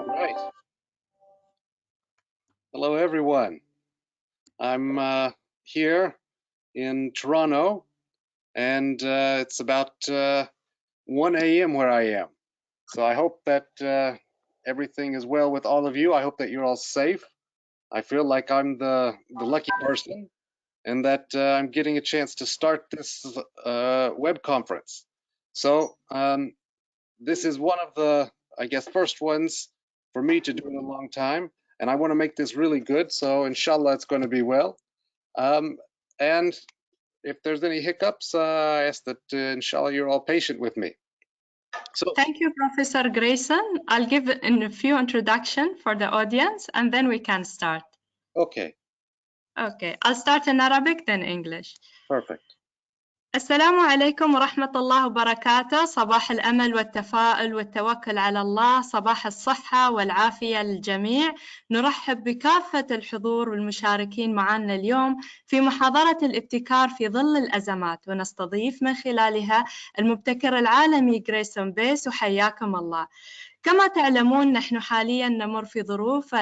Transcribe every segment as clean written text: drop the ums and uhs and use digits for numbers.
Right. Hello, everyone. I'm here in Toronto, and it's about 1 a.m. where I am. So I hope that everything is well with all of you. I hope that you're all safe. I feel like I'm the lucky person, and that I'm getting a chance to start this web conference. So this is one of the, I guess, first ones for me to do in a long time, and I want to make this really good. So inshallah, it's going to be well. And if there's any hiccups, I ask that inshallah you're all patient with me. So thank you, Professor Grayson. I'll give a few introduction for the audience, and then we can start. Okay. Okay, I'll start in Arabic, then English. Perfect. السلام عليكم ورحمة الله وبركاته. صباح الأمل والتفاؤل والتوكل على الله، صباح الصحة والعافية للجميع. نرحب بكافة الحضور والمشاركين معنا اليوم في محاضرة الابتكار في ظل الأزمات، ونستضيف من خلالها المبتكر العالمي غريسون بيس، وحياكم الله. كما تعلمون نحن حالياً نمر في ظروف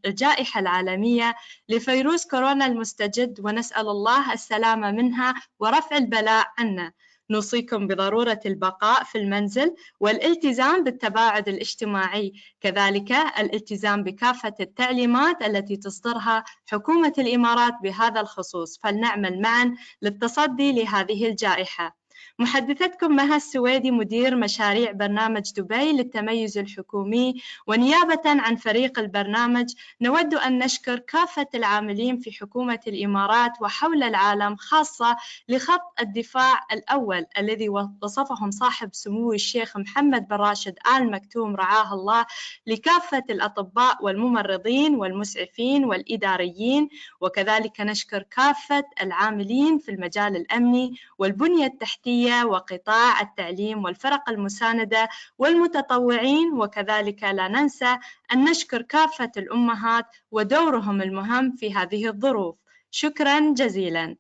الجائحة العالمية لفيروس كورونا المستجد، ونسأل الله السلامة منها ورفع البلاء عنا. نوصيكم بضرورة البقاء في المنزل والالتزام بالتباعد الاجتماعي، كذلك الالتزام بكافة التعليمات التي تصدرها حكومة الإمارات بهذا الخصوص، فلنعمل معاً للتصدي لهذه الجائحة. محدثتكم مها السويدي، مدير مشاريع برنامج دبي للتميز الحكومي، ونيابة عن فريق البرنامج نود أن نشكر كافة العاملين في حكومة الإمارات وحول العالم، خاصة لخط الدفاع الأول الذي وصفهم صاحب سمو الشيخ محمد بن راشد آل مكتوم رعاه الله، لكافة الأطباء والممرضين والمسعفين والإداريين، وكذلك نشكر كافة العاملين في المجال الأمني والبنية التحتية وقطاع التعليم والفرق المساندة والمتطوعين، وكذلك لا ننسى أن نشكر كافة الأمهات ودورهم المهم في هذه الظروف. شكراً جزيلاً.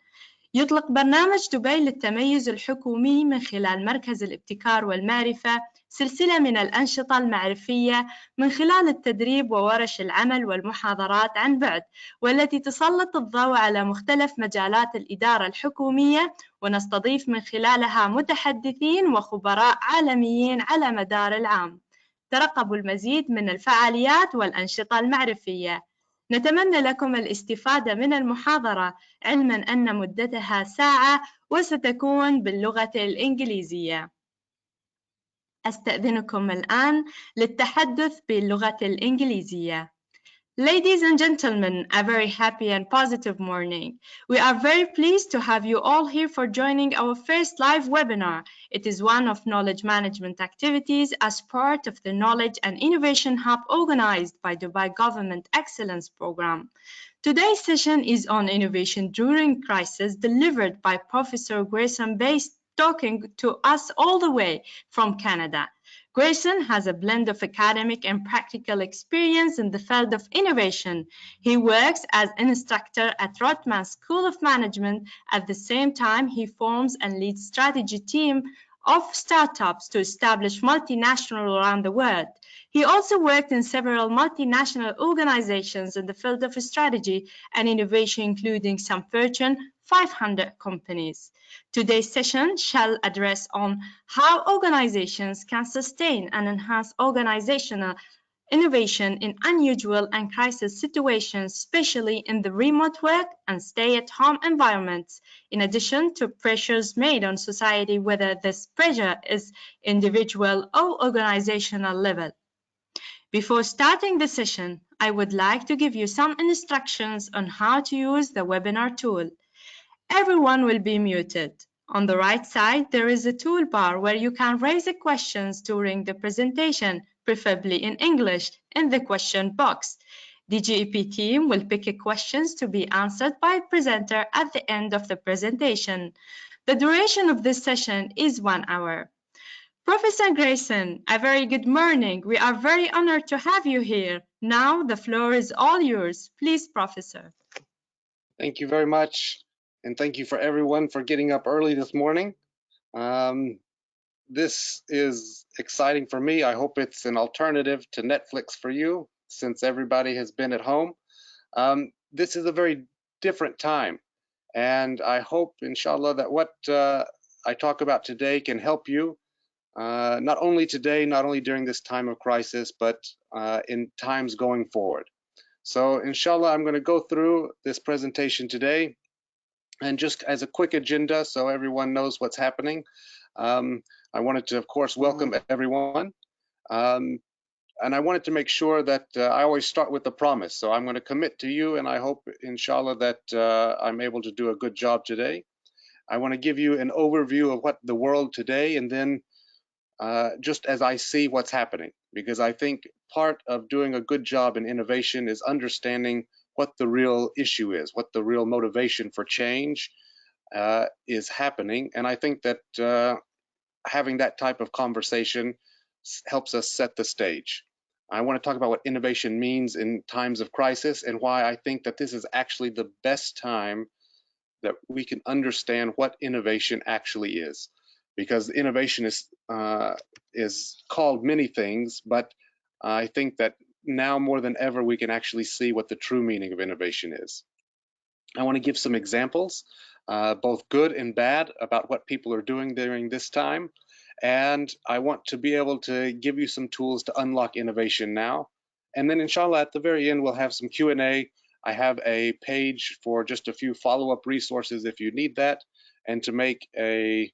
يطلق برنامج دبي للتميز الحكومي من خلال مركز الابتكار والمعرفة سلسلة من الأنشطة المعرفية من خلال التدريب وورش العمل والمحاضرات عن بعد، والتي تسلط الضوء على مختلف مجالات الإدارة الحكومية، ونستضيف من خلالها متحدثين وخبراء عالميين على مدار العام. ترقبوا المزيد من الفعاليات والأنشطة المعرفية. نتمنى لكم الاستفادة من المحاضرة، علماً أن مدتها ساعة وستكون باللغة الإنجليزية. أستأذنكم الآن للتحدث باللغة الإنجليزية. Ladies and gentlemen, a very happy and positive morning. We are very pleased to have you all here for joining our first live webinar. It is one of knowledge management activities as part of the Knowledge and Innovation Hub organized by Dubai Government Excellence Program. Today's session is on innovation during crisis, delivered by Professor Grayson Bass, talking to us all the way from Canada. Grayson has a blend of academic and practical experience in the field of innovation. He works as an instructor at Rotman School of Management. At the same time, he forms and leads strategy team of startups to establish multinational around the world. He also worked in several multinational organizations in the field of strategy and innovation, including some Fortune 500 companies. Today's session shall address on how organizations can sustain and enhance organizational innovation in unusual and crisis situations, especially in the remote work and stay-at-home environments, in addition to pressures made on society, whether this pressure is individual or organizational level. Before starting the session, I would like to give you some instructions on how to use the webinar tool. Everyone will be muted. On the right side, there is a toolbar where you can raise questions during the presentation, preferably in English, in the question box. The GEP team will pick questions to be answered by a presenter at the end of the presentation. The duration of this session is 1 hour. Professor Grayson, a very good morning. We are very honored to have you here. Now the floor is all yours. Please, Professor. Thank you very much. And thank you for everyone for getting up early this morning. this is exciting for me. I hope it's an alternative to Netflix for you, since everybody has been at home. This is a very different time, and I hope, inshallah, that what I talk about today can help you, not only today, not only during this time of crisis, but in times going forward. So inshallah, I'm going to go through this presentation today, and just as a quick agenda so everyone knows what's happening, I wanted to, of course, welcome everyone. And I wanted to make sure that I always start with the promise. So I'm going to commit to you, and I hope, inshallah, that I'm able to do a good job today. I want to give you an overview of what the world today, and then just as I see what's happening, because I think part of doing a good job in innovation is understanding what the real issue is, what the real motivation for change is happening. And I think that having that type of conversation helps us set the stage. I want to talk about what innovation means in times of crisis, and why I think that this is actually the best time that we can understand what innovation actually is. Because innovation is called many things, but I think that now more than ever we can actually see what the true meaning of innovation is. I want to give some examples, both good and bad, about what people are doing during this time. And I want to be able to give you some tools to unlock innovation now. And then inshallah, at the very end, we'll have some Q&A. I have a page for just a few follow-up resources if you need that, and to make a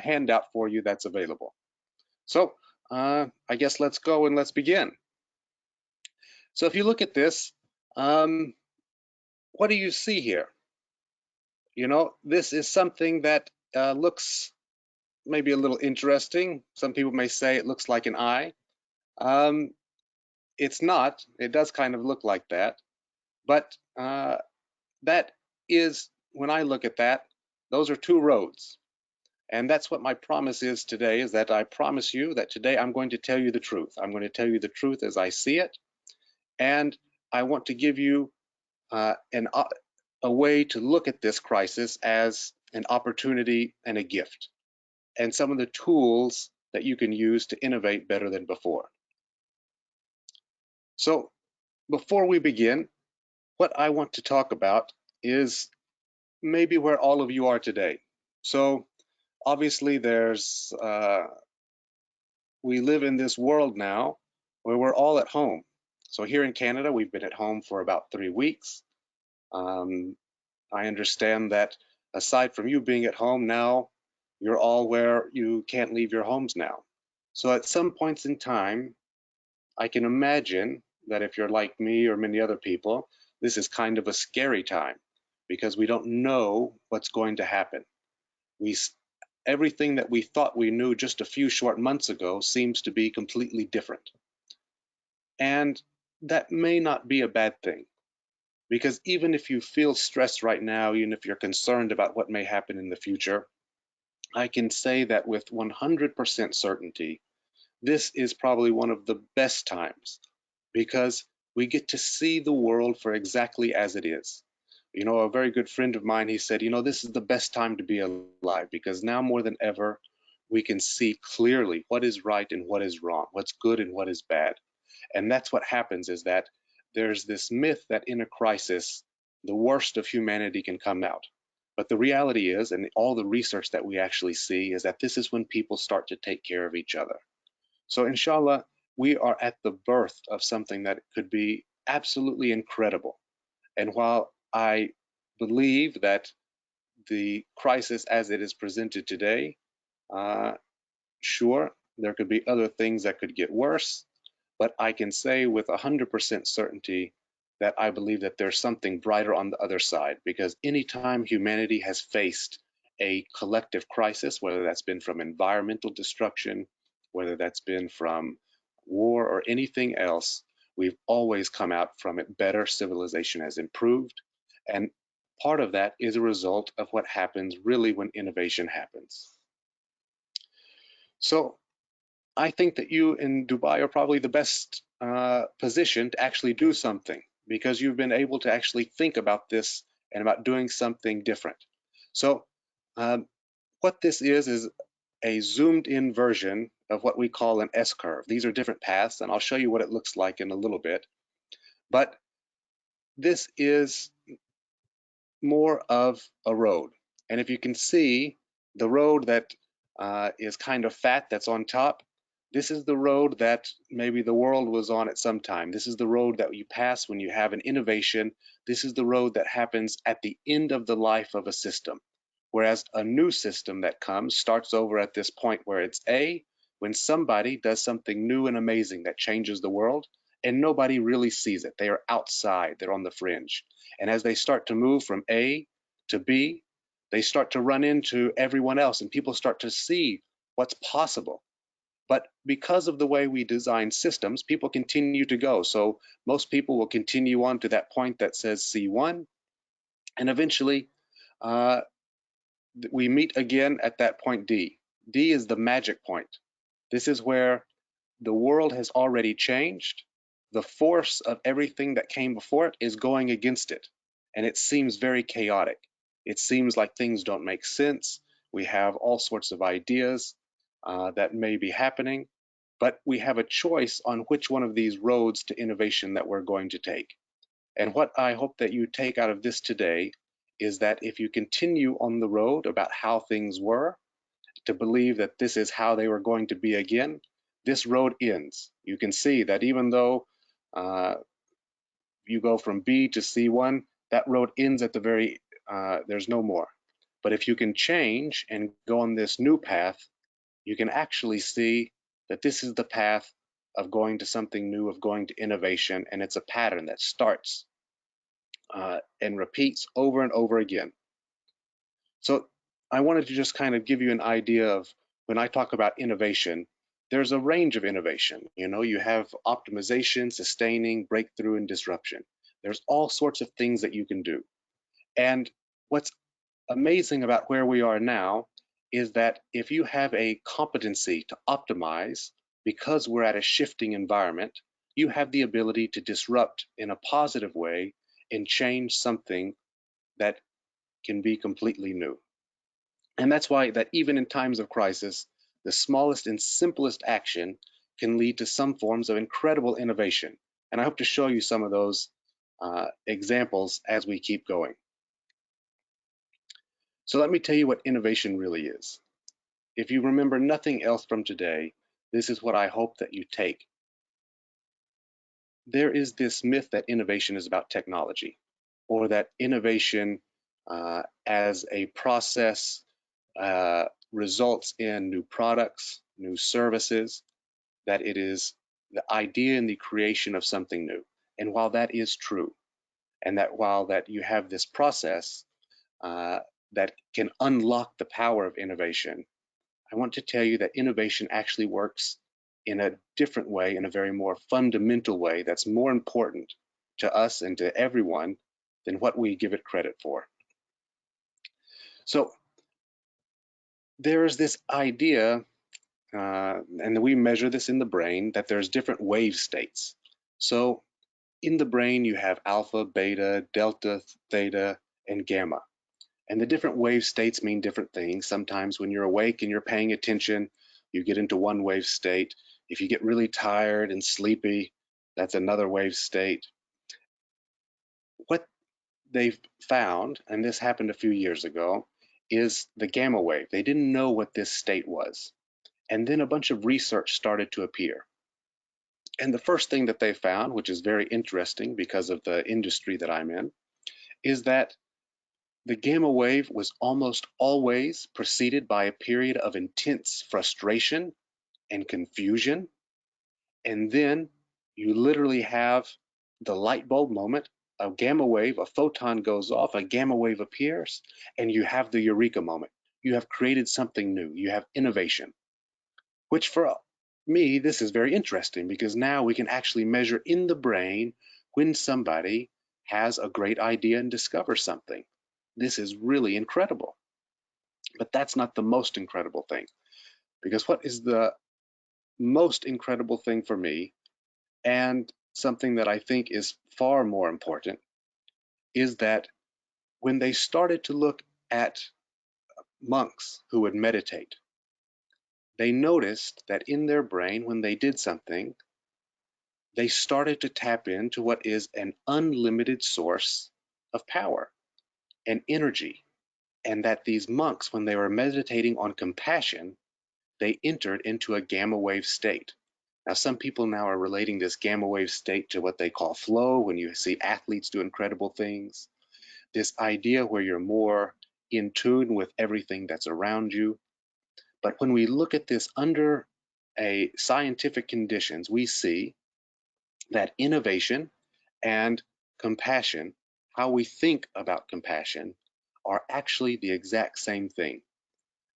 handout for you that's available. So I guess let's go and let's begin. So if you look at this, what do you see here? You know, this is something that looks maybe a little interesting. Some people may say it looks like an eye. It's not. It does kind of look like that. But that is, when I look at that, those are two roads. And that's what my promise is today, is that I promise you that today I'm going to tell you the truth. I'm going to tell you the truth as I see it. And I want to give you a way to look at this crisis as an opportunity and a gift, and some of the tools that you can use to innovate better than before. So before we begin, what I want to talk about is maybe where all of you are today. So obviously there's, we live in this world now where we're all at home. So here in Canada, we've been at home for about 3 weeks. I understand that aside from you being at home now, you're all where you can't leave your homes now. So at some points in time, I can imagine that if you're like me or many other people, this is kind of a scary time, because we don't know what's going to happen. Everything that we thought we knew just a few short months ago seems to be completely different. And that may not be a bad thing, because even if you feel stressed right now, even if you're concerned about what may happen in the future, I can say that with 100% certainty, this is probably one of the best times, because we get to see the world for exactly as it is. You know, a very good friend of mine, he said, you know, this is the best time to be alive, because now more than ever, we can see clearly what is right and what is wrong, what's good and what is bad. And that's what happens, is that there's this myth that in a crisis, the worst of humanity can come out. But the reality is, and all the research that we actually see, is that this is when people start to take care of each other. So inshallah, we are at the birth of something that could be absolutely incredible. And while I believe that the crisis as it is presented today, sure, there could be other things that could get worse, but I can say with 100% certainty that I believe that there's something brighter on the other side, because anytime humanity has faced a collective crisis, whether that's been from environmental destruction, whether that's been from war or anything else, we've always come out from it better. Civilization has improved. And part of that is a result of what happens really when innovation happens. So I think that you in Dubai are probably the best position to actually do something, because you've been able to actually think about this and about doing something different. So what this is a zoomed in version of what we call an S-curve. These are different paths, and I'll show you what it looks like in a little bit. But this is more of a road. And if you can see the road that is kind of fat that's on top, this is the road that maybe the world was on at some time. This is the road that you pass when you have an innovation. This is the road that happens at the end of the life of a system. Whereas a new system that comes starts over at this point where it's A, when somebody does something new and amazing that changes the world, and nobody really sees it. They are outside, they're on the fringe. And as they start to move from A to B, they start to run into everyone else, and people start to see what's possible. But because of the way we design systems, people continue to go. So most people will continue on to that point that says C1, and eventually we meet again at that point D. D is the magic point. This is where the world has already changed. The force of everything that came before it is going against it, and it seems very chaotic. It seems like things don't make sense. We have all sorts of ideas that may be happening, but we have a choice on which one of these roads to innovation that we're going to take. And what I hope that you take out of this today is that if you continue on the road about how things were, to believe that this is how they were going to be again, this road ends. You can see that even though you go from B to C1, that road ends at the very, there's no more. But if you can change and go on this new path, you can actually see that this is the path of going to something new, of going to innovation, and it's a pattern that starts and repeats over and over again. So I wanted to just kind of give you an idea of when I talk about innovation, there's a range of innovation. You know, you have optimization, sustaining, breakthrough, and disruption. There's all sorts of things that you can do. And what's amazing about where we are now is that if you have a competency to optimize, because we're at a shifting environment, you have the ability to disrupt in a positive way and change something that can be completely new. And that's why that even in times of crisis, the smallest and simplest action can lead to some forms of incredible innovation. And I hope to show you some of those examples as we keep going. So let me tell you what innovation really is. If you remember nothing else from today, this is what I hope that you take. There is this myth that innovation is about technology, or that innovation as a process results in new products, new services, that it is the idea and the creation of something new. And while that is true, and that while that you have this process that can unlock the power of innovation, I want to tell you that innovation actually works in a different way, in a very more fundamental way that's more important to us and to everyone than what we give it credit for. So there is this idea, and we measure this in the brain, that there's different wave states. So in the brain, you have alpha, beta, delta, theta, and gamma. And the different wave states mean different things. Sometimes when you're awake and you're paying attention, you get into one wave state. If you get really tired and sleepy, that's another wave state. What they've found, and this happened a few years ago, is the gamma wave. They didn't know what this state was. And then a bunch of research started to appear. And the first thing that they found, which is very interesting because of the industry that I'm in, is that the gamma wave was almost always preceded by a period of intense frustration and confusion. And then you literally have the light bulb moment, a gamma wave, a photon goes off, a gamma wave appears, and you have the eureka moment. You have created something new. You have innovation, which for me, this is very interesting because now we can actually measure in the brain when somebody has a great idea and discovers something. This is really incredible. But that's not the most incredible thing, because what is the most incredible thing for me, and something that I think is far more important, is that when they started to look at monks who would meditate, they noticed that in their brain, when they did something, they started to tap into what is an unlimited source of power and energy. And that these monks, when they were meditating on compassion, they entered into a gamma wave state. Now, some people now are relating this gamma wave state to what they call flow, when you see athletes do incredible things. This idea where you're more in tune with everything that's around you. But when we look at this under a scientific conditions, we see that innovation and compassion, how we think about compassion, are actually the exact same thing.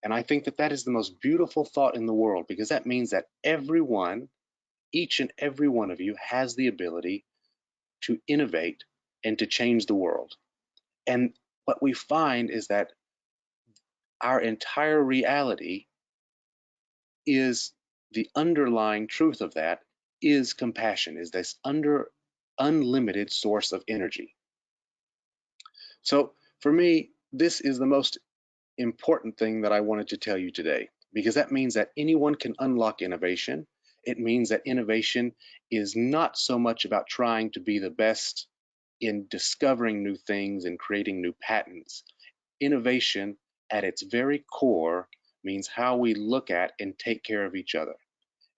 And I think that that is the most beautiful thought in the world, because that means that everyone, each and every one of you, has the ability to innovate and to change the world. And what we find is that our entire reality is the underlying truth of that is compassion, is this unlimited source of energy. So for me, this is the most important thing that I wanted to tell you today, because that means that anyone can unlock innovation. It means that innovation is not so much about trying to be the best in discovering new things and creating new patents. Innovation at its very core means how we look at and take care of each other.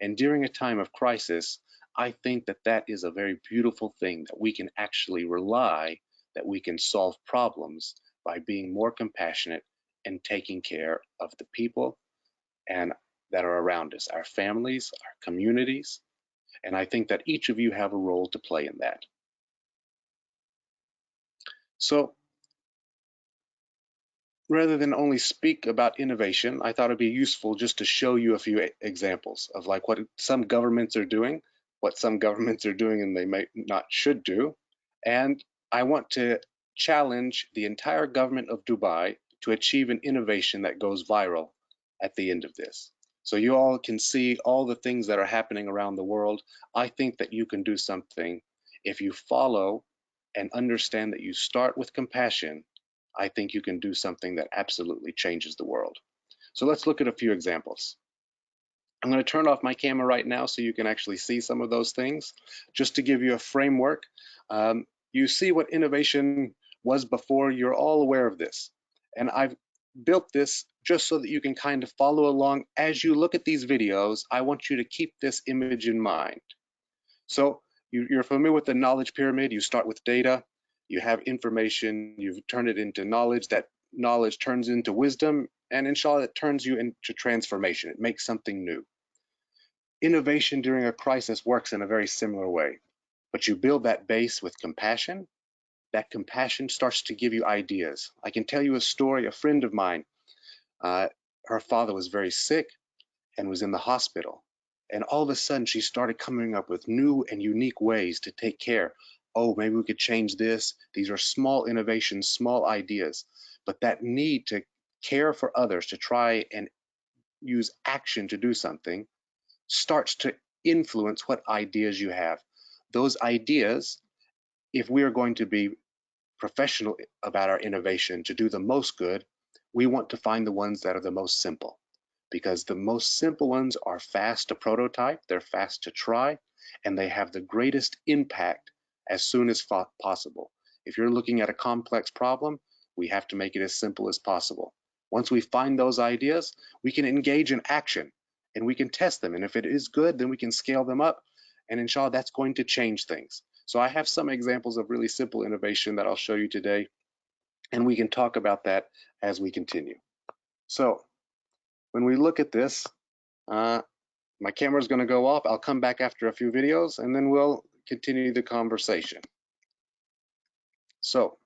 And during a time of crisis, I think that that is a very beautiful thing, that we can actually rely that we can solve problems by being more compassionate and taking care of the people and that are around us, our families, our communities. And I think that each of you have a role to play in that. So rather than only speak about innovation, I thought it'd be useful just to show you a few examples of like what some governments are doing, what some governments are doing and they may not should do. And I want to challenge the entire government of Dubai to achieve an innovation that goes viral at the end of this. So you all can see all the things that are happening around the world. I think that you can do something if you follow and understand that you start with compassion. I think you can do something that absolutely changes the world. So let's look at a few examples. I'm going to turn off my camera right now so you can actually see some of those things. Just to give you a framework, you see what innovation was before. You're all aware of this. And I've built this just so that you can kind of follow along. As you look at these videos, I want you to keep this image in mind. So you're familiar with the knowledge pyramid. You start with data. You have information, you've turned it into knowledge, that knowledge turns into wisdom, and inshallah, it turns you into transformation. It makes something new. Innovation during a crisis works in a very similar way, but you build that base with compassion. That compassion starts to give you ideas. I can tell you a story. A friend of mine, her father was very sick and was in the hospital. And all of a sudden, she started coming up with new and unique ways to take care. Oh, maybe we could change this. These are small innovations, small ideas, but that need to care for others, to try and use action to do something, starts to influence what ideas you have. Those ideas, if we are going to be professional about our innovation to do the most good, we want to find the ones that are the most simple, because the most simple ones are fast to prototype, they're fast to try, and they have the greatest impact as soon as possible. If you're looking at a complex problem, we have to make it as simple as possible. Once we find those ideas, we can engage in action and we can test them. And if it is good, then we can scale them up. And inshallah, that's going to change things. So I have some examples of really simple innovation that I'll show you today. And we can talk about that as we continue. So when we look at this, my camera is going to go off. I'll come back after a few videos and then we'll continue the conversation. So,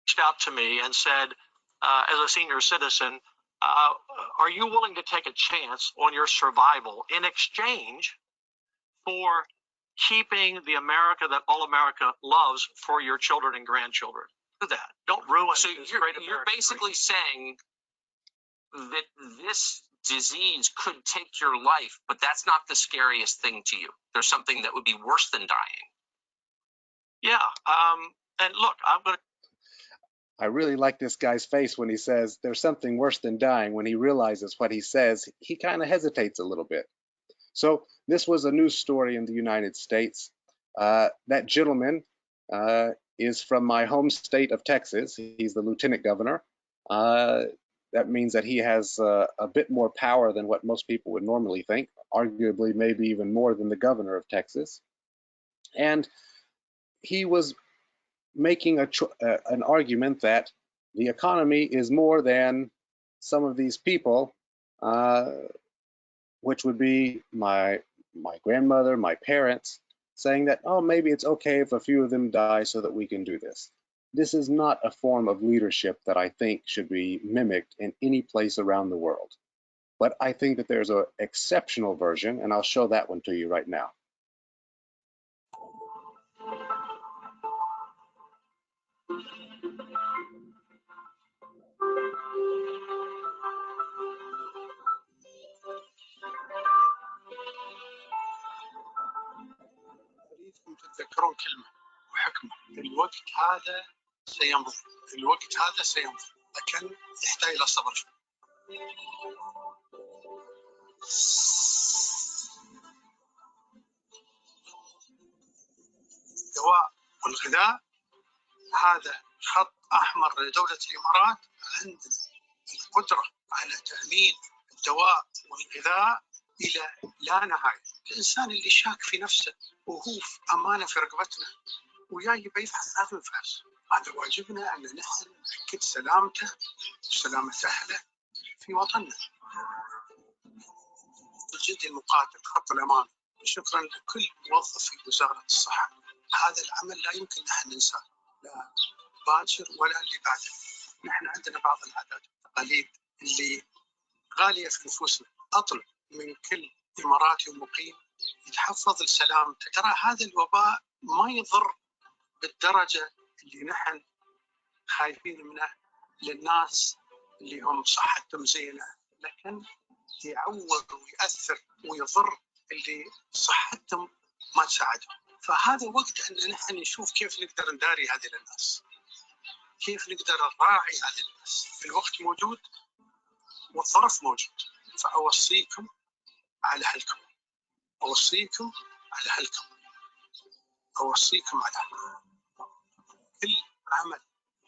reached out to me and said, as a senior citizen, are you willing to take a chance on your survival in exchange for keeping the America that all America loves for your children and grandchildren? Do that. Don't ruin. So you're basically saying that this disease could take your life, but that's not the scariest thing to you. There's something that would be worse than dying. Yeah. And look, I'm going to. I really like this guy's face when he says there's something worse than dying. When he realizes what he says, he kind of hesitates a little bit. So this was a news story in the United States. That gentleman is from my home state of Texas. He's the lieutenant governor. That means that he has a bit more power than what most people would normally think, arguably maybe even more than the governor of Texas. And he was making an argument that the economy is more than some of these people, which would be my grandmother, my parents, saying that, oh, maybe it's okay if a few of them die so that we can do this. This is not a form of leadership that I think should be mimicked in any place around the world. But I think that there's an exceptional version, and I'll show that one to you right now. أريدكم تتذكرون كلمة وحكمة. الوقت هذا سيمضي، الوقت هذا سيمضي، لكن يحتاج إلى صبر. الدواء والغذاء هذا خط أحمر لدولة الإمارات. عندنا القدرة على تأمين الدواء والغذاء إلى لا نهاية. الإنسان اللي شاك في نفسه وهو في أمانة في رقبتنا وجاي بيفحص هذا الفحص، هذا واجبنا أن نحن نأكد سلامته وسلامة أهله في وطننا. الجندي المقاتل خط الأمان، شكرا لكل موظف في وزارة الصحة. هذا العمل لا يمكن نحن ننساه، لا باكر ولا اللي بعده. نحن عندنا بعض العادات والتقاليد اللي غالية في نفوسنا. أطلب من كل إماراتي ومقيم يتحفظ لسلامته. ترى هذا الوباء ما يضر بالدرجة اللي نحن خايفين منه للناس اللي هم صحتهم زينة، لكن يعوض ويأثر ويضر اللي صحتهم ما تساعدهم. فهذا وقت أن نحن نشوف كيف نقدر نداري هذه الناس، كيف نقدر نراعي هذه الناس. الوقت موجود والظرف موجود، فأوصيكم على حلكم، أوصيكم على حلكم، أوصيكم على حلكم. كل عمل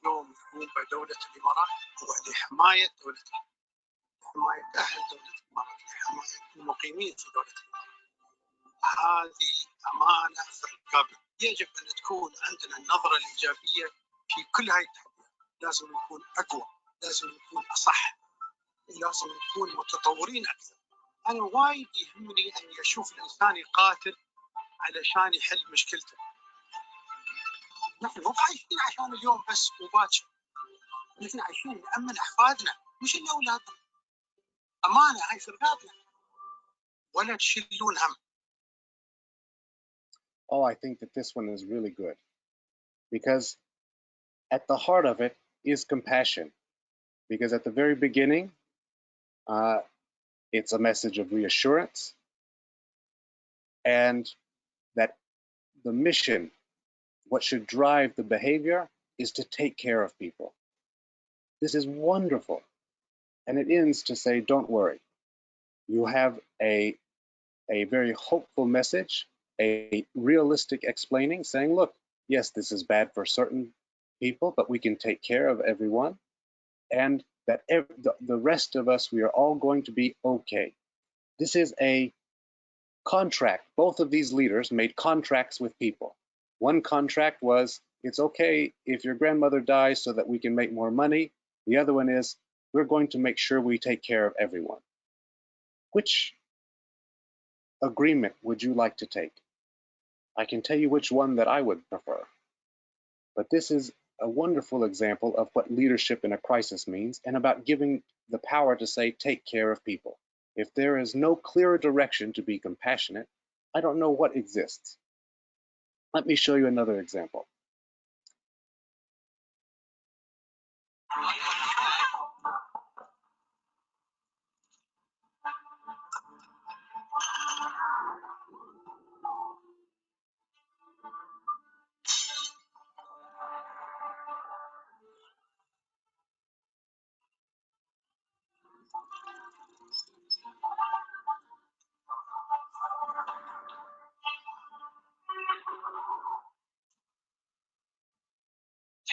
يوم يقوم بدولة الإمارات هو لحماية دولة، لحماية أهل دولة الإمارات، لحماية المقيمين في دولة الإمارات. هذه أمانة في الرقابة. يجب أن تكون عندنا النظرة الإيجابية في كل هذه التحديات. لازم نكون أقوى، لازم نكون أصح، ولازم نكون متطورين أكثر. أنا وايد يهمني أن أشوف الإنسان يقاتل علشان يحل مشكلته. نحن مو عايشين عشان اليوم بس وباكر، نحن عايشين نأمن أحفادنا مش إن أولادنا. أمانة هاي في رقابنا، ولا تشيلون هم. Oh, I think that this one is really good because at the heart of it is compassion. Because at the very beginning, it's a message of reassurance and that the mission, what should drive the behavior, is to take care of people. This is wonderful. And it ends to say, don't worry. You have a very hopeful message, a realistic explaining, saying, look, yes, this is bad for certain people, but we can take care of everyone. And that the rest of us, we are all going to be okay. This is a contract. Both of these leaders made contracts with people. One contract was, it's okay if your grandmother dies so that we can make more money. The other one is, we're going to make sure we take care of everyone. Which agreement would you like to take? I can tell you which one that I would prefer. But this is a wonderful example of what leadership in a crisis means, and about giving the power to say, take care of people. If there is no clearer direction to be compassionate, I don't know what exists. Let me show you another example.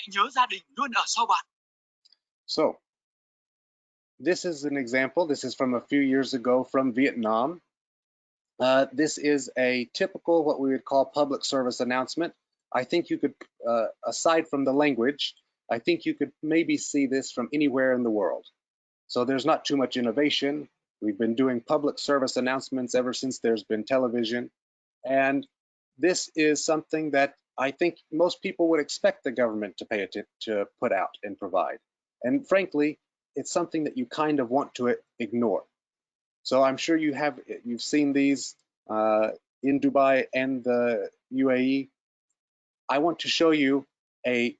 nhớ gia đình luôn ở sau bạn. So, this is an example. This is from a few years ago from Vietnam. This is a typical, what we would call public service announcement. I think you could, aside from the language, I think you could maybe see this from anywhere in the world. So there's not too much innovation. We've been doing public service announcements ever since there's been television. And this is something that I think most people would expect the government to pay attention to put out and provide. And frankly, it's something that you kind of want to ignore. So I'm sure you've seen these in Dubai and the UAE. I want to show you a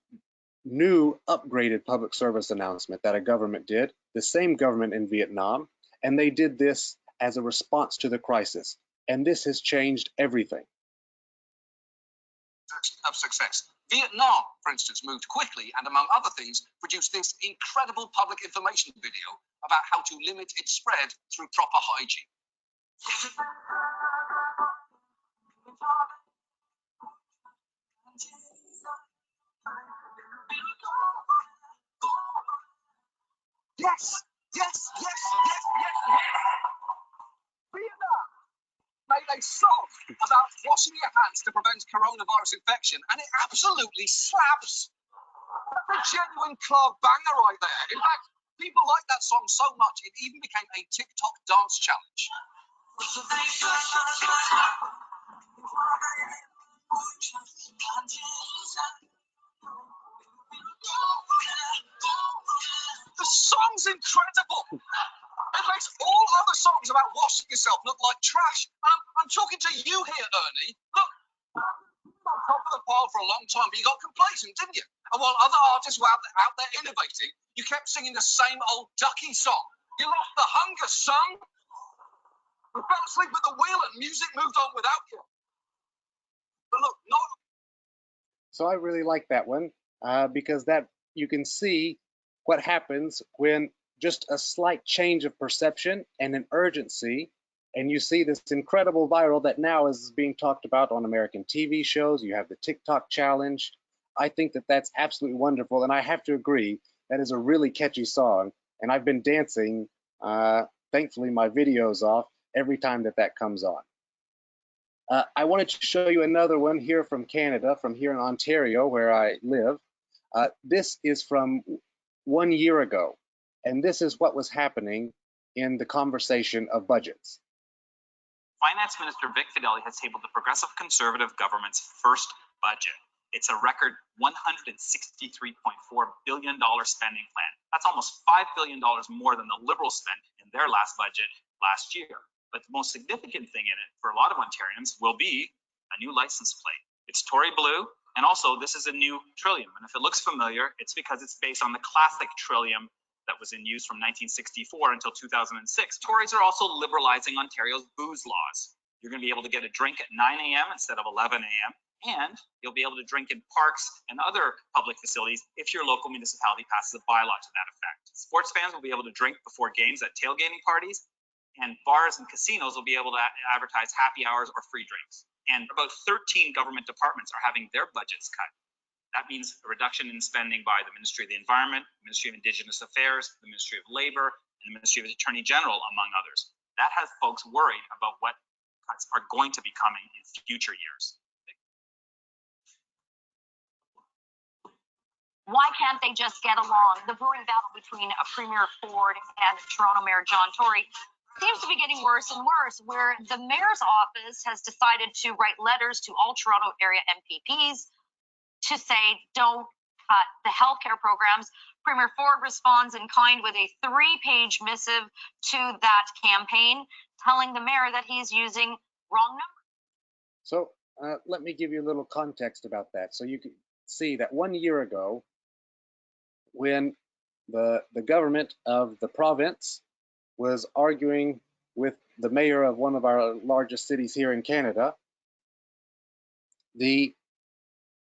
new upgraded public service announcement that a government did, the same government in Vietnam, and they did this as a response to the crisis. And this has changed everything. Of success. Vietnam, for instance, moved quickly and, among other things, produced this incredible public information video about how to limit its spread through proper hygiene. Yes, yes, yes, yes, yes, yes. Vietnam made a song about washing your hands to prevent coronavirus infection, and it absolutely slaps. That's a genuine club banger right there. In fact, people like that song so much, it even became a Tick-Tock dance challenge. The song's incredible. It makes all other songs about washing yourself look like trash. And I'm talking to you here, Ernie. Look, you were on top of the pile for a long time, but you got complacent, didn't you? And while other artists were out there innovating, you kept singing the same old ducky song. You lost the hunger, son. You fell asleep at the wheel and music moved on without you. But look, no. So I really like that one because that you can see what happens when just a slight change of perception and an urgency, and you see this incredible viral that now is being talked about on American TV shows. You have the Tick-Tock challenge. I think that that's absolutely wonderful, and I have to agree, that is a really catchy song, and I've been dancing, thankfully my video's off, every time that comes on. I wanted to show you another one here from Canada, from here in Ontario, where I live. This is from 1 year ago, and this is what was happening in the conversation of budgets. Finance Minister Vic Fideli has tabled the Progressive Conservative government's first budget. It's a record $163.4 billion spending plan. That's almost $5 billion more than the Liberals spent in their last budget last year. But the most significant thing in it for a lot of Ontarians will be a new license plate. It's Tory blue, and also this is a new trillium. And if it looks familiar, it's because it's based on the classic trillium that was in use from 1964 until 2006. Tories are also liberalizing Ontario's booze laws. You're going to be able to get a drink at 9 a.m. instead of 11 a.m. And you'll be able to drink in parks and other public facilities if your local municipality passes a bylaw to that effect. Sports fans will be able to drink before games at tailgating parties, and bars and casinos will be able to advertise happy hours or free drinks. And about 13 government departments are having their budgets cut. That means a reduction in spending by the Ministry of the Environment, the Ministry of Indigenous Affairs, the Ministry of Labor, and the Ministry of the Attorney General, among others. That has folks worried about what cuts are going to be coming in future years. Why can't they just get along? The brewing battle between Premier Ford and Toronto Mayor John Tory seems to be getting worse and worse, where the mayor's office has decided to write letters to all Toronto area MPPs to say don't cut the healthcare programs. Premier Ford responds in kind with a 3-page missive to that campaign, telling the mayor that he's using wrong numbers. So let me give you a little context about that. So you can see that 1 year ago, when the government of the province was arguing with the mayor of one of our largest cities here in Canada, the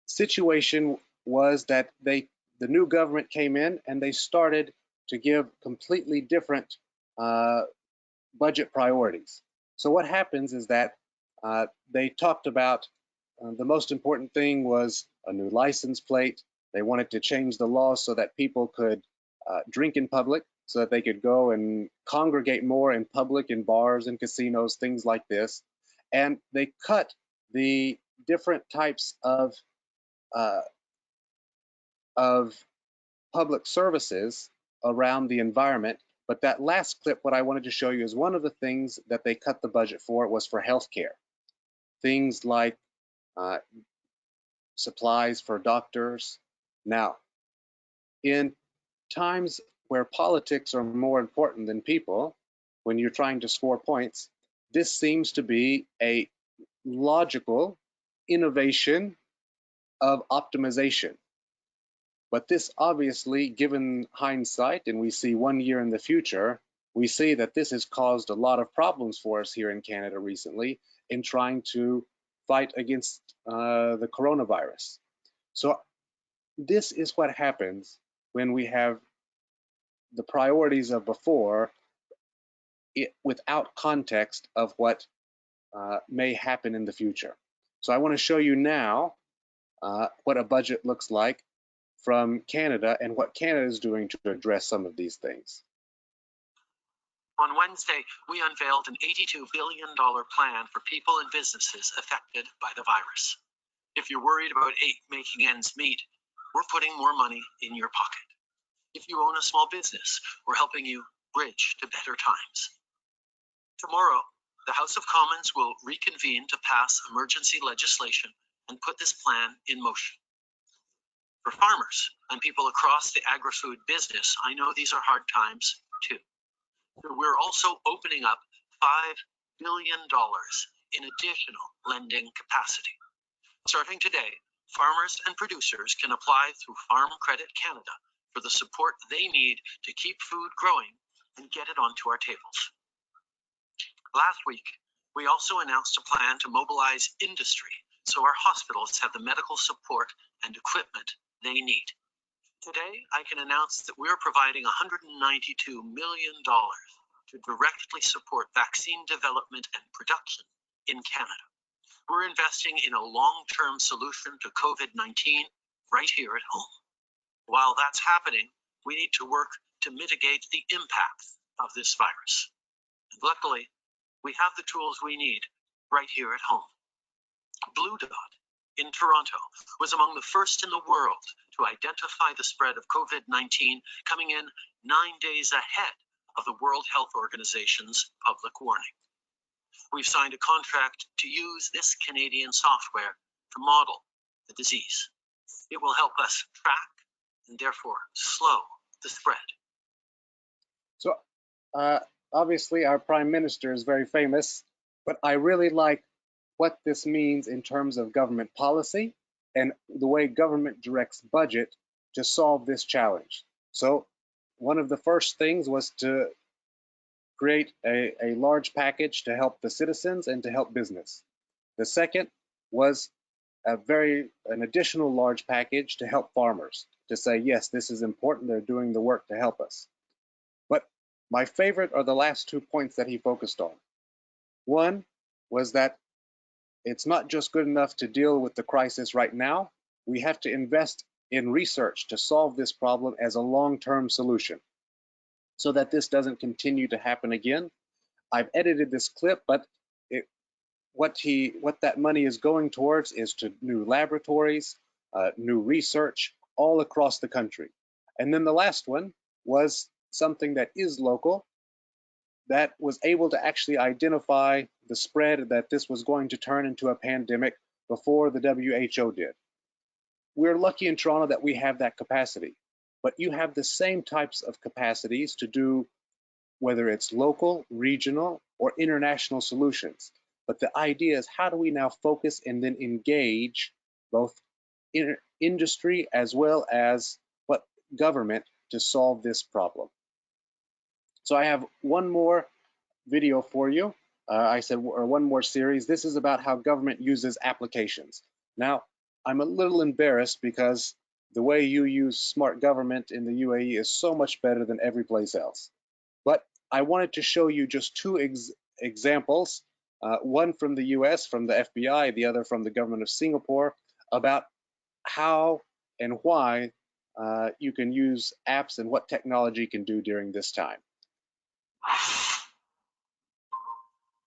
situation was that the new government came in and they started to give completely different budget priorities. So what happens is that they talked about the most important thing was a new license plate. They wanted to change the laws so that people could drink in public, so that they could go and congregate more in public, in bars and casinos, things like this. And they cut the different types of public services around the environment. But that last clip, what I wanted to show you is one of the things that they cut the budget for was for healthcare. Things like supplies for doctors. Now, in times where politics are more important than people, when you're trying to score points, this seems to be a logical innovation of optimization. But this obviously, given hindsight, and we see 1 year in the future, we see that this has caused a lot of problems for us here in Canada recently in trying to fight against the coronavirus. So this is what happens when we have the priorities of before without context of what may happen in the future. So I want to show you now what a budget looks like from Canada and what Canada is doing to address some of these things. On Wednesday, we unveiled an $82 billion plan for people and businesses affected by the virus. If you're worried about making ends meet, we're putting more money in your pocket. If you own a small business, we're helping you bridge to better times. Tomorrow, the House of Commons will reconvene to pass emergency legislation and put this plan in motion. For farmers and people across the agri-food business, I know these are hard times too. We're also opening up $5 billion in additional lending capacity. Starting today, farmers and producers can apply through Farm Credit Canada for the support they need to keep food growing and get it onto our tables. Last week, we also announced a plan to mobilize industry so our hospitals have the medical support and equipment they need. Today, I can announce that we're providing $192 million to directly support vaccine development and production in Canada. We're investing in a long-term solution to COVID-19 right here at home. While that's happening, we need to work to mitigate the impact of this virus. And luckily, we have the tools we need right here at home. Blue Dot in Toronto was among the first in the world to identify the spread of COVID-19, coming in 9 days ahead of the World Health Organization's public warning. We've signed a contract to use this Canadian software to model the disease. It will help us track and therefore slow the spread. So obviously our Prime Minister is very famous, but I really like what this means in terms of government policy and the way government directs budget to solve this challenge. So one of the first things was to create a large package to help the citizens and to help business. The second was an additional large package to help farmers, to say, yes, this is important, they're doing the work to help us. But my favorite are the last 2 points that he focused on. One was that it's not just good enough to deal with the crisis right now. We have to invest in research to solve this problem as a long-term solution so that this doesn't continue to happen again. I've edited this clip, but what that money is going towards is to new laboratories, new research all across the country. And then the last one was something that is local, that was able to actually identify the spread that this was going to turn into a pandemic before the WHO did. We're lucky in Toronto that we have that capacity, but you have the same types of capacities to do whether it's local, regional, or international solutions. But the idea is, how do we now focus and then engage both industry as well as government to solve this problem? So I have one more video for you. Or one more series. This is about how government uses applications. Now, I'm a little embarrassed because the way you use smart government in the UAE is so much better than every place else. But I wanted to show you just two examples, one from the US, from the FBI, the other from the government of Singapore, about how and why you can use apps and what technology can do during this time.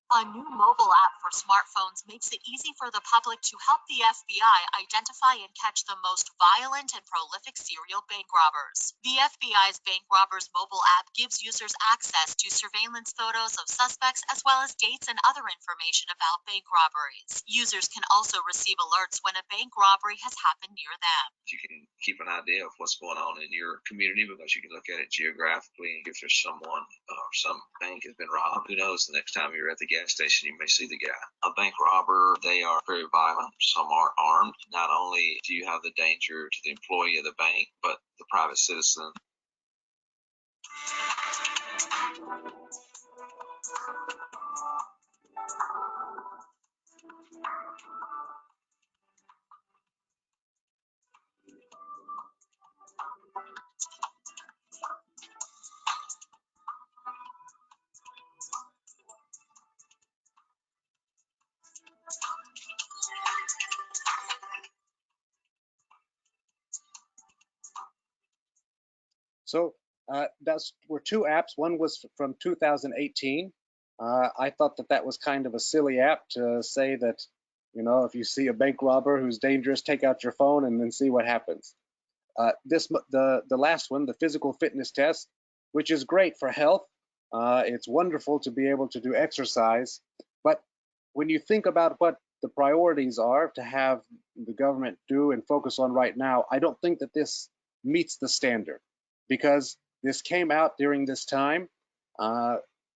A new mobile app for smartphones makes it easy for the public to help the FBI identify and catch the most violent and prolific serial bank robbers. The FBI's Bank Robbers mobile app gives users access to surveillance photos of suspects as well as dates and other information about bank robberies. Users can also receive alerts when a bank robbery has happened near them. You can keep an idea of what's going on in your community because you can look at it geographically. If there's someone or some bank has been robbed, who knows, the next time you're at the gas station, you may see the guy. A bank robber, they are very violent. Some are armed. Not only do you have the danger to the employee of the bank, but the private citizen. So those were two apps. One was from 2018. I thought that was kind of a silly app to say that, you know, if you see a bank robber who's dangerous, take out your phone and then see what happens. The last one, the physical fitness test, which is great for health. It's wonderful to be able to do exercise. But when you think about what the priorities are to have the government do and focus on right now, I don't think that this meets the standard, because this came out during this time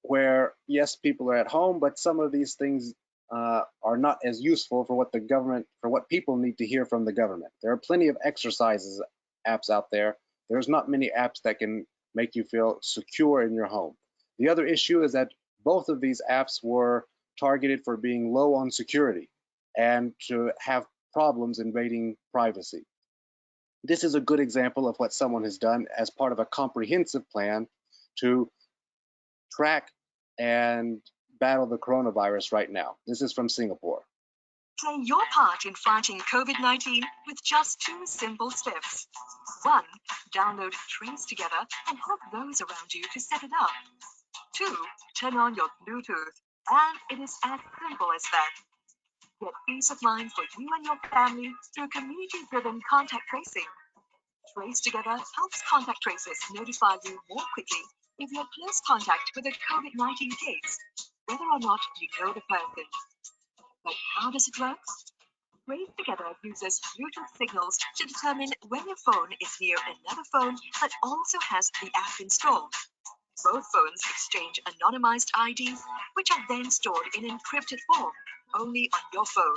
where, yes, people are at home, but some of these things are not as useful for what people need to hear from the government. There are plenty of exercises apps out there. There's not many apps that can make you feel secure in your home. The other issue is that both of these apps were targeted for being low on security and to have problems invading privacy. This is a good example of what someone has done as part of a comprehensive plan to track and battle the coronavirus right now. This is from Singapore. Play your part in fighting COVID-19 with just 2 simple steps. 1. Download Trace Together and help those around you to set it up. 2. Turn on your Bluetooth, and it is as simple as that. Get peace of mind for you and your family through community-driven contact tracing. Trace Together helps contact tracers notify you more quickly if you're close contact with a COVID-19 case, whether or not you know the person. But how does it work? Trace Together uses Bluetooth signals to determine when your phone is near another phone that also has the app installed. Both phones exchange anonymized IDs, which are then stored in encrypted form, only on your phone.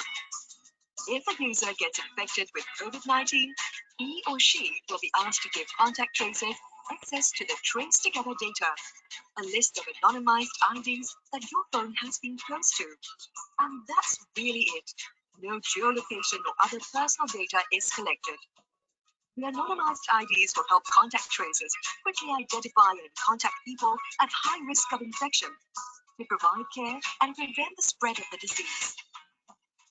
If a user gets infected with COVID-19, he or she will be asked to give contact tracers access to the Trace Together data, a list of anonymized IDs that your phone has been close to. And that's really it. No geolocation or other personal data is collected. The anonymized IDs will help contact tracers quickly identify and contact people at high risk of infection to provide care and prevent the spread of the disease.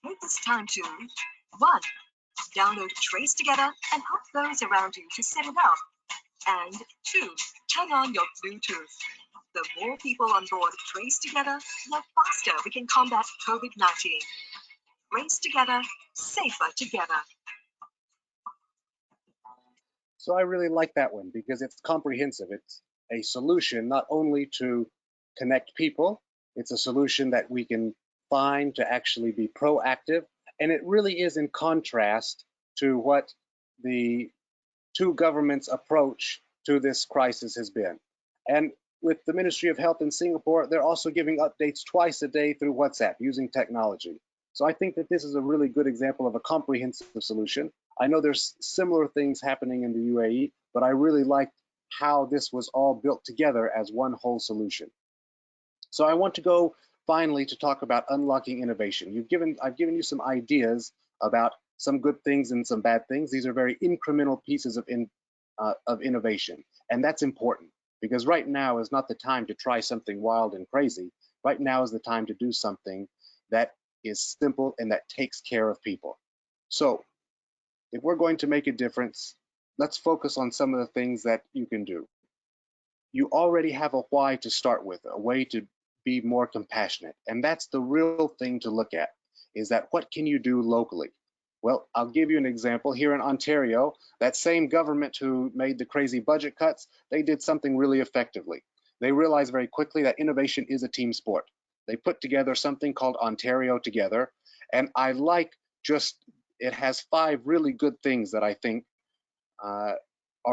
Take this time to 1. Download Trace Together and help those around you to set it up. And 2. Turn on your Bluetooth. The more people on board Trace Together, the faster we can combat COVID-19. Trace Together, safer together. So I really like that one because it's comprehensive. It's a solution not only to connect people, it's a solution that we can find to actually be proactive. And it really is in contrast to what the two governments' approach to this crisis has been. And with the Ministry of Health in Singapore, they're also giving updates twice a day through WhatsApp using technology. So I think that this is a really good example of a comprehensive solution. I know there's similar things happening in the UAE, but I really liked how this was all built together as one whole solution. So I want to go finally to talk about unlocking innovation. I've given you some ideas about some good things and some bad things. These are very incremental pieces of innovation, and that's important because right now is not the time to try something wild and crazy. Right now is the time to do something that is simple and that takes care of people. So if we're going to make a difference, let's focus on some of the things that you can do. You already have a why to start with, a way to be more compassionate. And that's the real thing to look at, is that what can you do locally? Well, I'll give you an example. Here in Ontario, that same government who made the crazy budget cuts, they did something really effectively. They realized very quickly that innovation is a team sport. They put together something called Ontario Together. And I like it has 5 really good things that I think are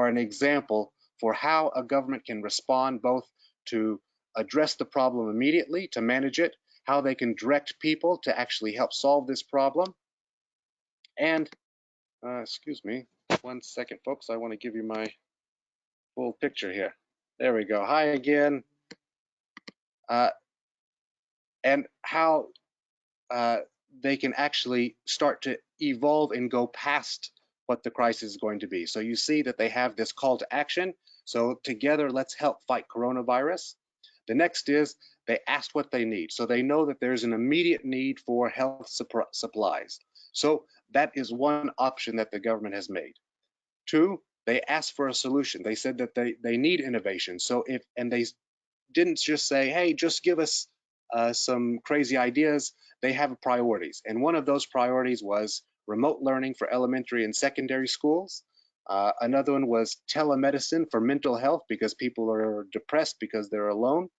an example for how a government can respond both to address the problem immediately, to manage it, how they can direct people to actually help solve this problem. And, excuse me, 1 second, folks, I want to give you my full picture here. There we go. Hi again. And how they can actually start to evolve and go past what the crisis is going to be. So you see that they have this call to action. So together, let's help fight coronavirus. The next is they asked what they need. So they know that there's an immediate need for health supplies. So that is one option that the government has made. 2, they asked for a solution. They said that they need innovation. So and they didn't just say, hey, just give us some crazy ideas. They have priorities. And one of those priorities was remote learning for elementary and secondary schools. Another one was telemedicine for mental health because people are depressed because they're alone.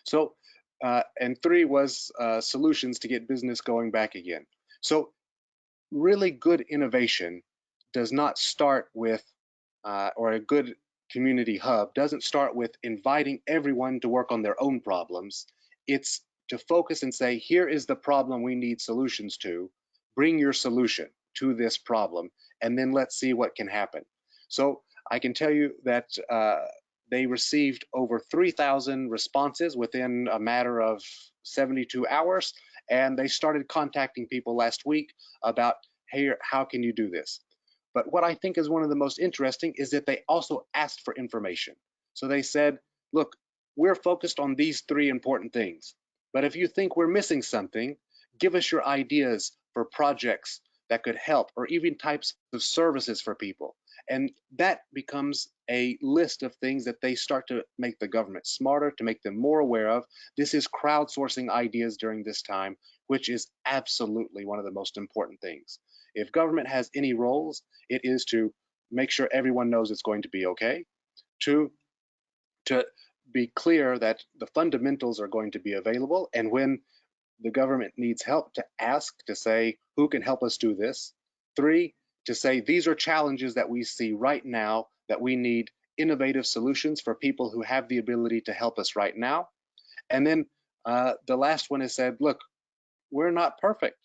So, and 3 was solutions to get business going back again. So really good innovation does not start with, or a good community hub doesn't start with inviting everyone to work on their own problems. It's to focus and say, here is the problem we need solutions to. Bring your solution to this problem, and then let's see what can happen. So I can tell you that they received over 3,000 responses within a matter of 72 hours, and they started contacting people last week about, hey, how can you do this? But what I think is one of the most interesting is that they also asked for information. So they said, look, we're focused on these 3 important things, but if you think we're missing something, give us your ideas for projects that could help, or even types of services for people. And that becomes a list of things that they start to make the government smarter, to make them more aware of. This is crowdsourcing ideas during this time, which is absolutely one of the most important things. If government has any roles, it is to make sure everyone knows it's going to be okay, to be clear that the fundamentals are going to be available, and when the government needs help, to ask, to say, who can help us do this? 3, to say, these are challenges that we see right now that we need innovative solutions for people who have the ability to help us right now. And then the last one is said, look, we're not perfect.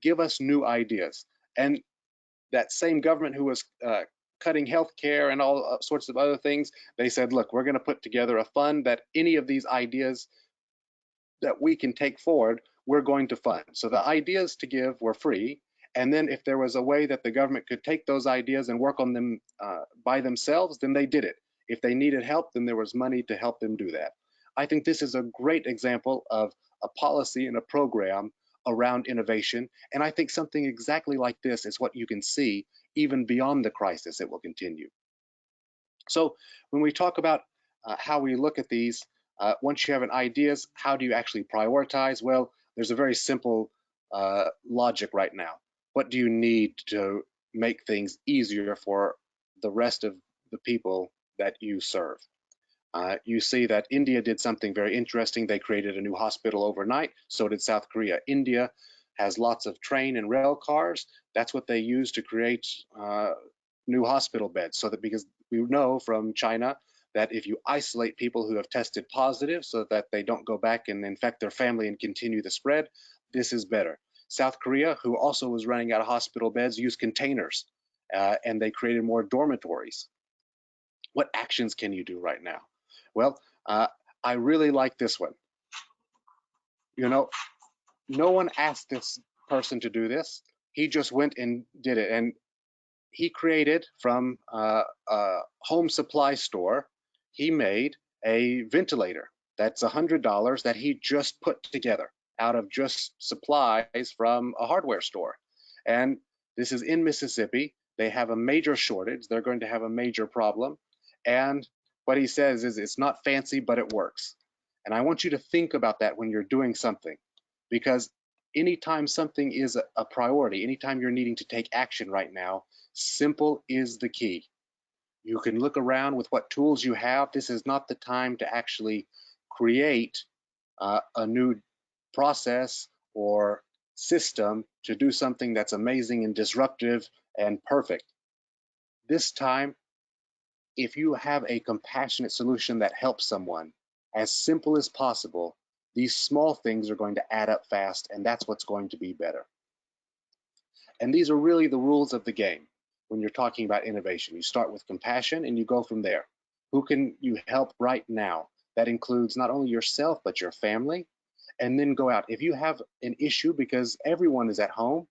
Give us new ideas. And that same government who was cutting healthcare and all sorts of other things, they said, look, we're going to put together a fund that any of these ideas that we can take forward, we're going to fund. So the ideas to give were free. And then if there was a way that the government could take those ideas and work on them by themselves, then they did it. If they needed help, then there was money to help them do that. I think this is a great example of a policy and a program around innovation. And I think something exactly like this is what you can see even beyond the crisis. It will continue. So when we talk about how we look at these, once you have an ideas, how do you actually prioritize? Well, there's a very simple logic right now. What do you need to make things easier for the rest of the people that you serve? You see that India did something very interesting. They created a new hospital overnight. So did South Korea. India has lots of train and rail cars. That's what they use to create new hospital beds. So that, because we know from China that if you isolate people who have tested positive so that they don't go back and infect their family and continue the spread, this is better. South Korea, who also was running out of hospital beds, used containers and they created more dormitories. What actions can you do right now? Well, I really like this one. You know, no one asked this person to do this. He just went and did it. And he created from a home supply store, he made a ventilator that's $100 that he just put together out of just supplies from a hardware store. And This is in Mississippi. They have a major shortage. They're going to have a major problem. And what he says is it's not fancy, but it works. And I want you to think about that when you're doing something, because anytime something is a priority, anytime you're needing to take action right now, simple is the key. You can look around with what tools you have. This is not the time to actually create a new process or system to do something that's amazing and disruptive and perfect. This time, if you have a compassionate solution that helps someone, as simple as possible, these small things are going to add up fast, and that's what's going to be better. And these are really the rules of the game when you're talking about innovation. You start with compassion and you go from there. Who can you help right now? That includes not only yourself, but your family, and then go out. If you have an issue, because everyone is at home,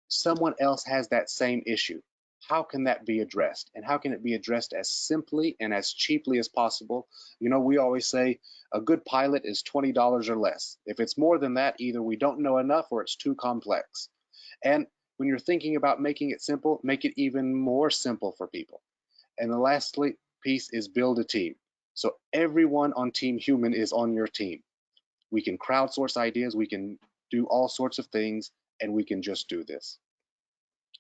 someone else has that same issue. How can that be addressed? And how can it be addressed as simply and as cheaply as possible? You know, we always say a good pilot is $20 or less. If it's more than that, either we don't know enough or it's too complex. And when you're thinking about making it simple, make it even more simple for people. And the last piece is build a team. So everyone on Team Human is on your team. We can crowdsource ideas, we can do all sorts of things, and we can just do this.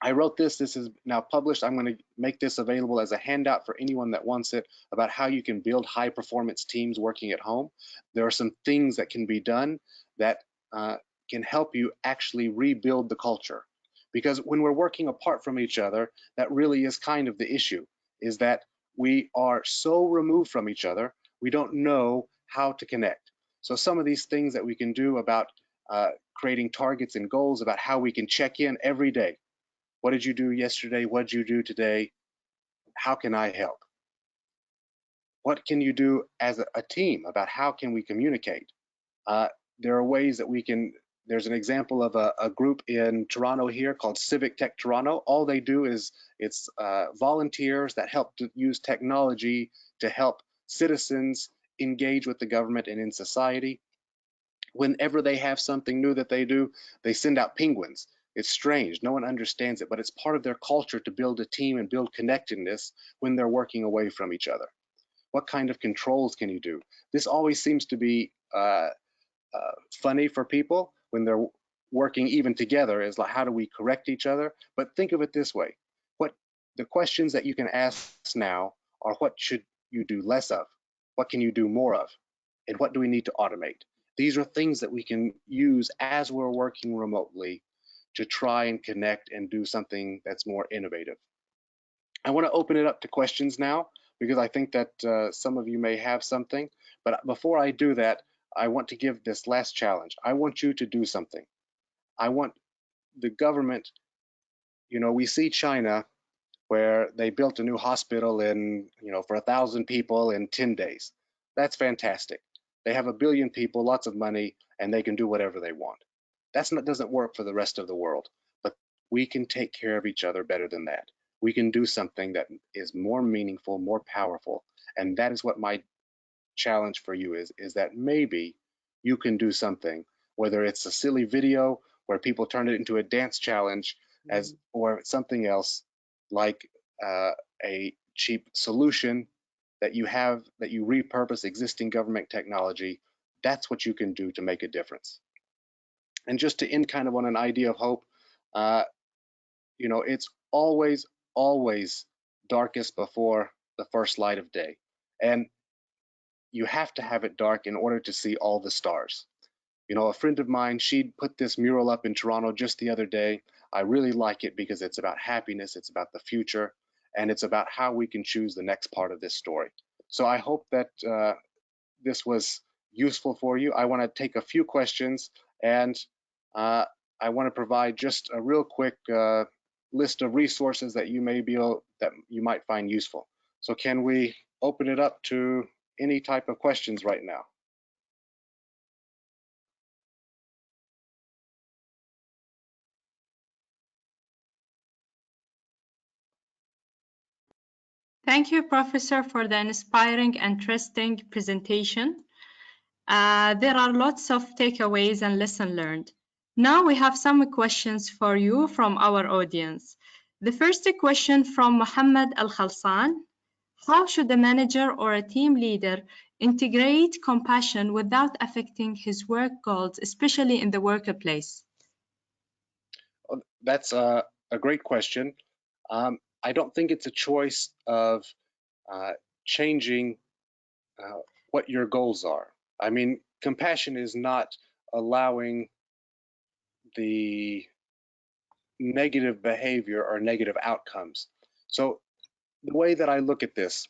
I wrote this is now published. I'm going to make this available as a handout for anyone that wants it, about how you can build high performance teams working at home. There are some things that can be done that can help you actually rebuild the culture. Because when we're working apart from each other, that really is kind of the issue, is that we are so removed from each other, we don't know how to connect. So some of these things that we can do about creating targets and goals, about how we can check in every day. What did you do yesterday? What did you do today? How can I help? What can you do as a team about how can we communicate? There are ways that we can. There's an example of a group in Toronto here called Civic Tech Toronto. All they do is it's volunteers that help to use technology to help citizens engage with the government and in society. Whenever they have something new that they do, they send out penguins. It's strange, no one understands it, but it's part of their culture to build a team and build connectedness when they're working away from each other. What kind of controls can you do? This always seems to be funny for people when they're working even together, is like, how do we correct each other? But think of it this way. What the questions that you can ask now are, what should you do less of? What can you do more of? And what do we need to automate? These are things that we can use as we're working remotely to try and connect and do something that's more innovative. I want to open it up to questions now, because I think that some of you may have something. But before I do that, I want to give this last challenge. I want you to do something. I want the government, you know, we see China where they built a new hospital in, you know, for 1,000 people in 10 days. That's fantastic. They have 1 billion people, lots of money, and they can do whatever they want. Doesn't work for the rest of the world, but we can take care of each other better than that. We can do something that is more meaningful, more powerful, and that is what my challenge for you is that maybe you can do something, whether it's a silly video where people turn it into a dance challenge, or something else like a cheap solution that you have, that you repurpose existing government technology. That's what you can do to make a difference. And just to end kind of on an idea of hope, you know, it's always darkest before the first light of day. And you have to have it dark in order to see all the stars. You know, a friend of mine, she'd put this mural up in Toronto just the other day. I really like it because it's about happiness, it's about the future, and it's about how we can choose the next part of this story. So I hope that this was useful for you. I want to take a few questions, and I want to provide just a real quick list of resources that you might find useful. So can we open it up to any type of questions right now? Thank you, Professor, for the inspiring and interesting presentation. There are lots of takeaways and lessons learned. Now we have some questions for you from our audience. The first question from Muhammad Al-Khalsan. How should a manager or a team leader integrate compassion without affecting his work goals, especially in the workplace? That's a great question. I don't think it's a choice of changing what your goals are. I mean, compassion is not allowing the negative behavior or negative outcomes. So the way that I look at this,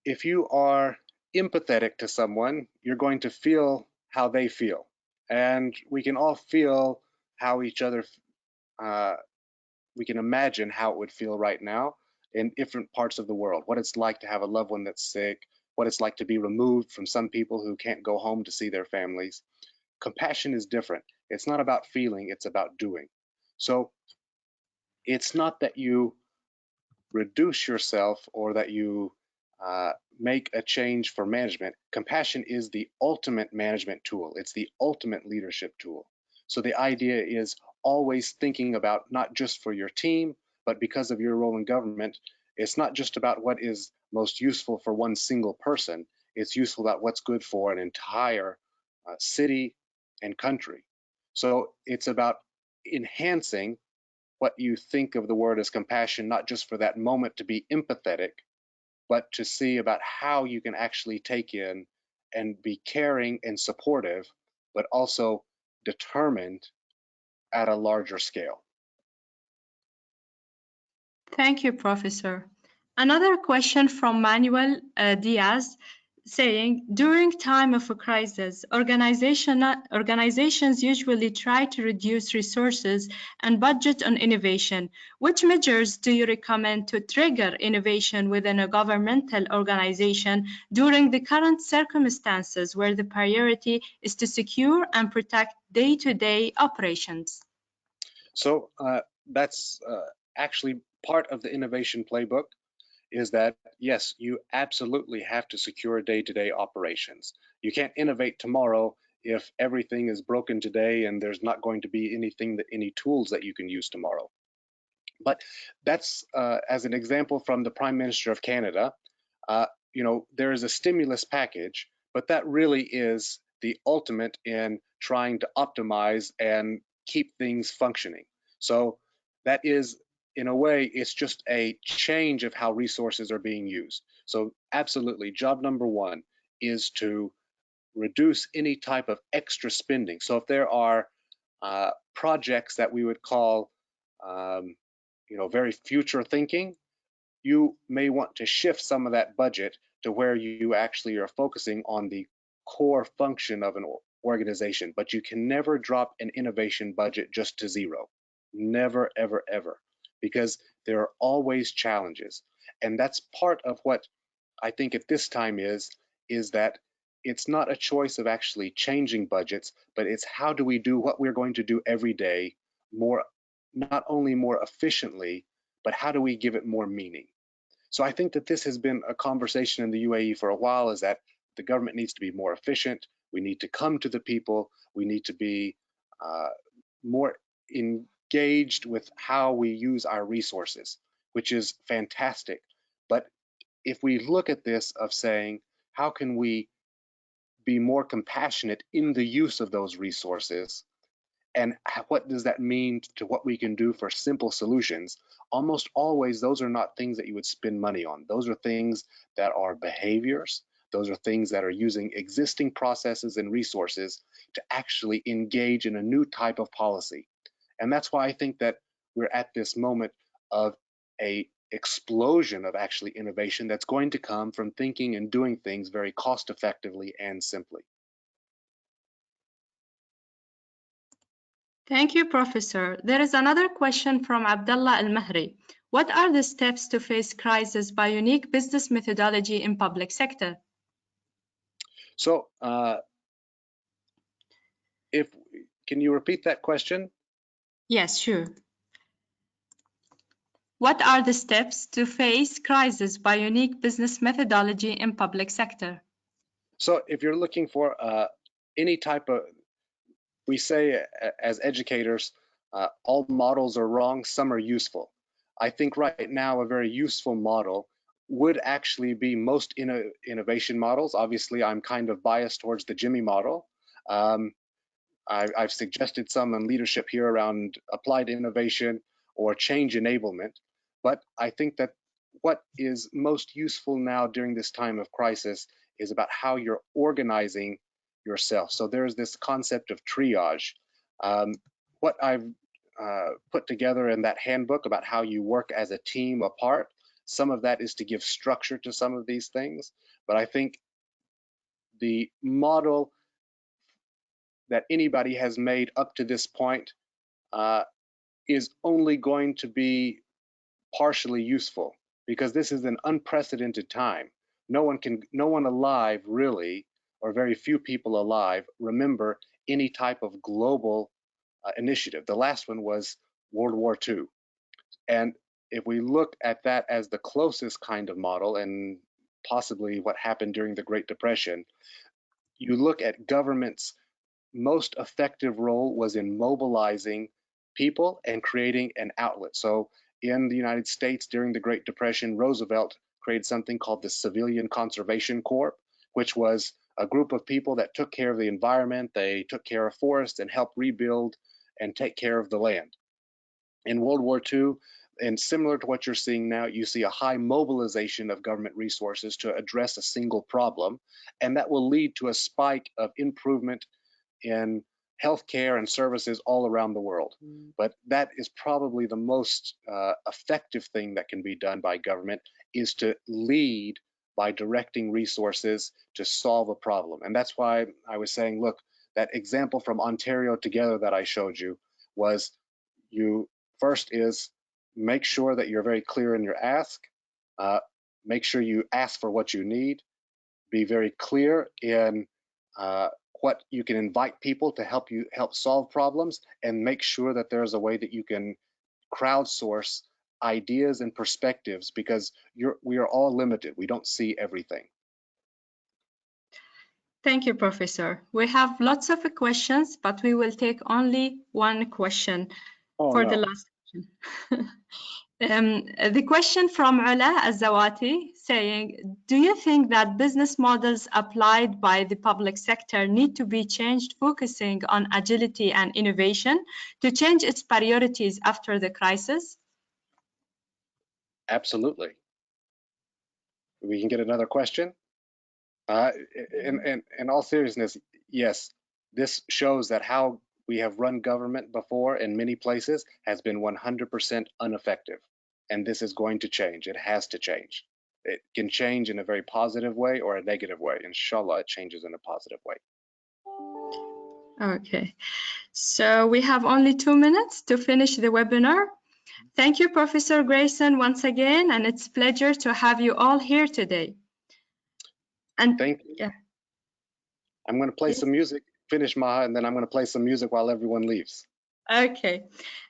if you are empathetic to someone, you're going to feel how they feel. And we can all feel how each other, we can imagine how it would feel right now in different parts of the world, what it's like to have a loved one that's sick, what it's like to be removed from some people who can't go home to see their families. Compassion is different. It's not about feeling, it's about doing. So it's not that you reduce yourself or that you make a change for management. Compassion is the ultimate management tool. It's the ultimate leadership tool. So the idea is always thinking about not just for your team, but because of your role in government, it's not just about what is most useful for one single person. It's useful about what's good for an entire city and country. So it's about enhancing what you think of the word as compassion, not just for that moment to be empathetic, but to see about how you can actually take in and be caring and supportive, but also determined at a larger scale. Thank you, Professor. Another question from Manuel Diaz saying, during time of a crisis, organizations usually try to reduce resources and budget on innovation. Which measures do you recommend to trigger innovation within a governmental organization during the current circumstances where the priority is to secure and protect day-to-day operations? So that's actually part of the innovation playbook, is that, yes, you absolutely have to secure day-to-day operations. You can't innovate tomorrow if everything is broken today and there's not going to be any tools that you can use tomorrow. But that's, as an example from the Prime Minister of Canada, there is a stimulus package, but that really is the ultimate in trying to optimize and keep things functioning. So that is, in a way, it's just a change of how resources are being used. So absolutely, job number one is to reduce any type of extra spending. So if there are projects that we would call, very future thinking, you may want to shift some of that budget to where you actually are focusing on the core function of an organization. But you can never drop an innovation budget just to zero. Never, ever, ever. Because there are always challenges. And that's part of what I think at this time is that it's not a choice of actually changing budgets, but it's how do we do what we're going to do every day more, not only more efficiently, but how do we give it more meaning? So I think that this has been a conversation in the UAE for a while, is that the government needs to be more efficient. We need to come to the people. We need to be more engaged with how we use our resources, which is fantastic. But if we look at this of saying, how can we be more compassionate in the use of those resources, and what does that mean to what we can do for simple solutions? Almost always, those are not things that you would spend money on. Those are things that are behaviors. Those are things that are using existing processes and resources to actually engage in a new type of policy. And that's why I think that we're at this moment of an explosion of actually innovation that's going to come from thinking and doing things very cost effectively and simply. Thank you, Professor. There is another question from Abdullah Al-Mahri. What are the steps to face crisis by unique business methodology in public sector? So, can you repeat that question? Yes, sure. What are the steps to face crisis by unique business methodology in public sector? So if you're looking for any type of, we say as educators, all models are wrong, some are useful. I think right now a very useful model would actually be most innovation models. Obviously, I'm kind of biased towards the Jimmy model. I've suggested some in leadership here around applied innovation or change enablement. But I think that what is most useful now during this time of crisis is about how you're organizing yourself. So there's this concept of triage. What I've put together in that handbook about how you work as a team apart, some of that is to give structure to some of these things. But I think the model that anybody has made up to this point is only going to be partially useful, because this is an unprecedented time. No one alive really, or very few people alive, remember any type of global initiative. The last one was World War II. And if we look at that as the closest kind of model, and possibly what happened during the Great Depression, you look at government's most effective role was in mobilizing people and creating an outlet. So in the United States during the Great Depression, Roosevelt created something called the Civilian Conservation Corp, which was a group of people that took care of the environment. They took care of forests and helped rebuild and take care of the land. In World War II, and similar to what you're seeing now, you see a high mobilization of government resources to address a single problem, and that will lead to a spike of improvement in healthcare and services all around the world. But that is probably the most effective thing that can be done by government, is to lead by directing resources to solve a problem. And that's why I was saying, look, that example from Ontario Together that I showed you was, you first is make sure that you're very clear in your ask, make sure you ask for what you need, be very clear in what you can invite people to help solve problems, and make sure that there's a way that you can crowdsource ideas and perspectives, because we are all limited. We don't see everything. Thank you, Professor. We have lots of questions, but we will take only one question the last question. The question from Ula Azawati saying, do you think that business models applied by the public sector need to be changed, focusing on agility and innovation to change its priorities after the crisis? Absolutely. We can get another question. In all seriousness, yes, this shows that how we have run government before in many places has been 100% ineffective. And this is going to change. It has to change. It can change in a very positive way or a negative way. Inshallah, it changes in a positive way. Okay, so we have only 2 minutes to finish the webinar. Thank you, Professor Grayson, once again, and it's a pleasure to have you all here today. And thank you. Yeah. I'm going to play some music, finish Maha, and then I'm going to play some music while everyone leaves. Okay.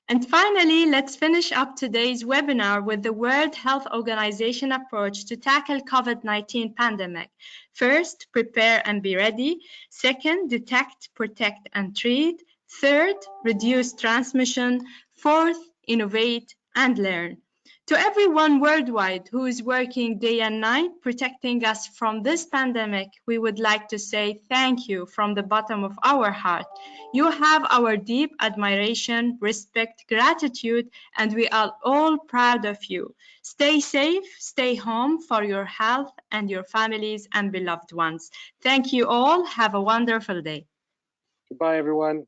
And finally, let's finish up today's webinar with the World Health Organization approach to tackle COVID-19 pandemic. First, prepare and be ready. Second, detect, protect, and treat. Third, reduce transmission. Fourth, innovate and learn. To everyone worldwide who is working day and night protecting us from this pandemic, we would like to say thank you from the bottom of our heart. You have our deep admiration, respect, gratitude, and we are all proud of you. Stay safe, stay home for your health and your families and beloved ones. Thank you all. Have a wonderful day. Goodbye, everyone.